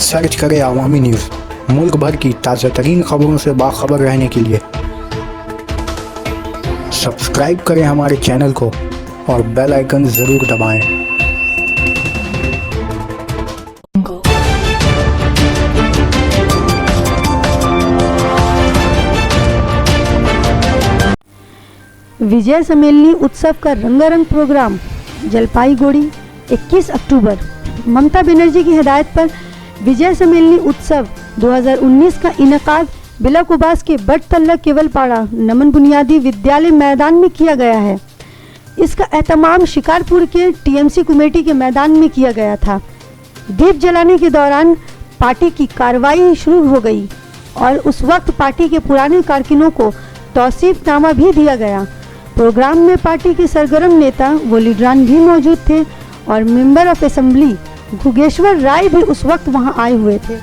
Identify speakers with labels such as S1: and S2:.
S1: Search करें अवामी news. मुल्क भर की ताज़ा तरीन खबरों से बाखबर रहने के लिए सब्सक्राइब करें हमारे चैनल को और बेल आइकन ज़रूर दबाएं।
S2: विजय सम्मेलनी उत्सव का रंगारंग प्रोग्राम जलपाईगुड़ी 21 अक्टूबर। ममता बनर्जी की हिदायत पर विजय सम्मेलनी उत्सव 2019 का इनेकाद बिलाकुबास के बटतल्ला केवलपाड़ा नमन बुनियादी विद्यालय मैदान में किया गया है। इसका एहतमाम शिकारपुर के टीएमसी कमेटी के मैदान में किया गया था। दीप जलाने के दौरान पार्टी की कार्रवाई शुरू हो गई और उस वक्त पार्टी के पुराने कारकुनों को तौसीफनामा भी दिया गया। प्रोग्राम में पार्टी के सरगर्म नेता व लीडरान भी मौजूद थे और मेंबर ऑफ असेंबली घुगेश्वर राय भी उस वक्त वहां आए हुए थे।